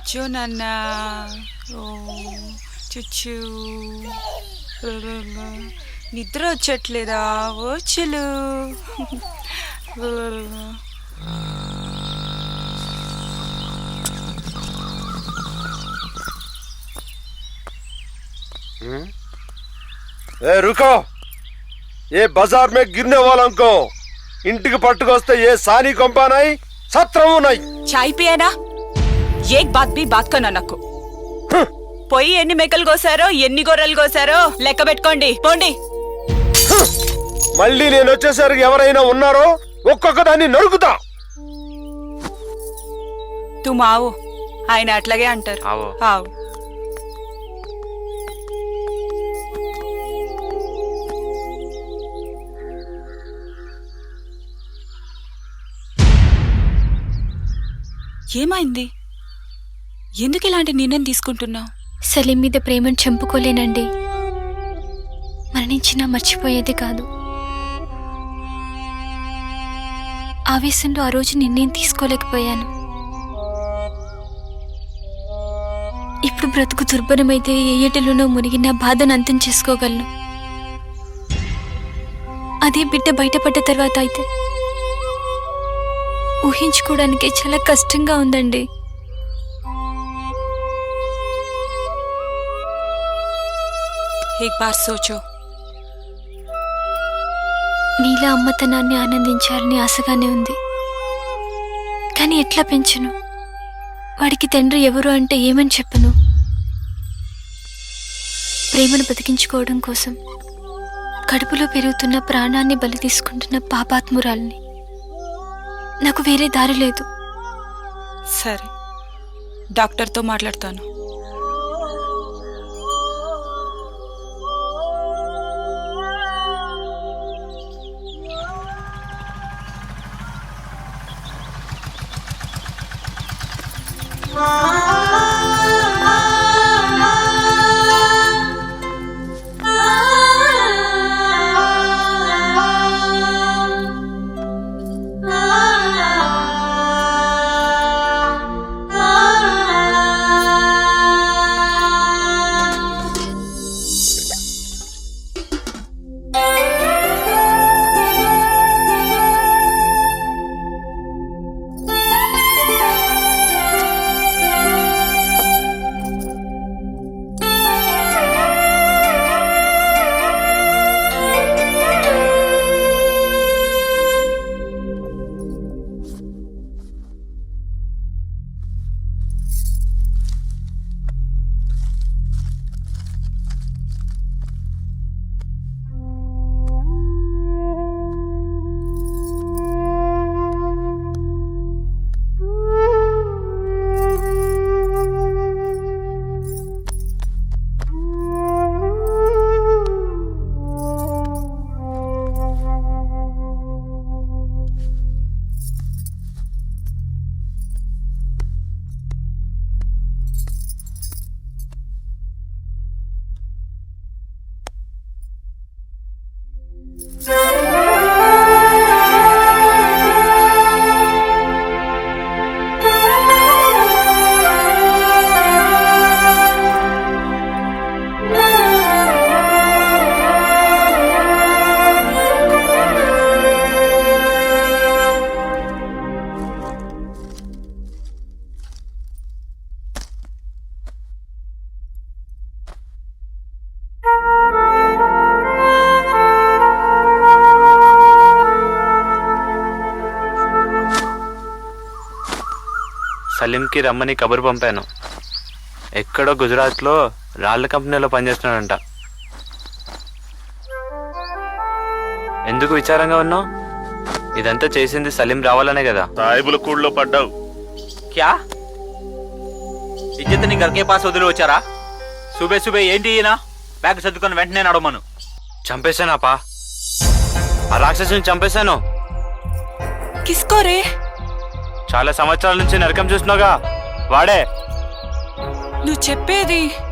కూర్చో నాన్న. ఓ చుచ్చు నిద్ర వచ్చట్లేదా? వచ్చలు ए रुको, ये बाजार में गिरने वालों को इंटिకి పట్టుకొస్తే ఏ సాని కొంపానాయి సత్రము నాయి. చాయ్ పియేనా? ఏక్ బాత్ బి బాత్ కన్నా నాకు. పోయి ఎన్ని మేకలు కోసారో ఎన్ని గొర్రెలు కోసారో లెక్క పెట్టుకోండి, పోండి. మళ్ళీ నేను వచ్చేసరికి ఎవరైనా ఉన్నారో ఒక్కొక్క దాన్ని నరుకుతా. తుమ్ ఆవు, ఆయన అట్లాగే అంటారు. ఆవు. ఏమైంది? ఎందుకు ఇలాంటి నిర్ణయం తీసుకుంటున్నావు? సలీం మీద ప్రేమను చంపుకోలేనండి. మరణించినా మర్చిపోయేది కాదు. ఆవేశంలో ఆ రోజు నిర్ణయం తీసుకోలేకపోయాను. ఇప్పుడు బ్రతుకు దుర్భరమైతే ఏ ఏటిలోనో మునిగి నా బాధను అంతం చేసుకోగలను. అదే బిడ్డ బయటపడ్డ తర్వాత అయితే ఊహించుకోవడానికి చాలా కష్టంగా ఉందండి. एक बार सोचो. నీలా అమ్మతనాన్ని ఆనందించాలని ఆశగానే ఉంది. కానీ ఎట్లా పెంచను? వాడికి తండ్రి ఎవరు అంటే ఏమని చెప్పను? ప్రేమను బతికించుకోవడం కోసం కడుపులో పెరుగుతున్న ప్రాణాన్ని బలి తీసుకుంటున్న పాపాత్మురాల్ని. నాకు వేరే దారి లేదు. సరే, డాక్టర్తో మాట్లాడతాను. సలీంకి రమ్మని కబురు పంపాను. ఎక్కడో గుజరాత్లో రాళ్ళ కంపెనీలో పనిచేస్తున్నాడంట. ఎందుకు విచారంగా ఉన్నావు? ఇదంతా చేసింది సలీం రావాలనే కదా. సాయిబుల కూళ్ళలో పడ్డావు. క్యా ఇజ్జత్ నీ గర్కే పాస్ వదిలి వచ్చారా? సుబే సుబే ఏంటి ఈయన? బ్యాగ్ సర్దుకొని వెంటనే నడవమను. చంపేశానాపా, ఆ రాక్షసుని చంపేశాను. కిస్కోరే? చాలా సంవత్సరాల నుంచి నరకం చూస్తున్నావుగా, వాడే. నువ్వు చెప్పేది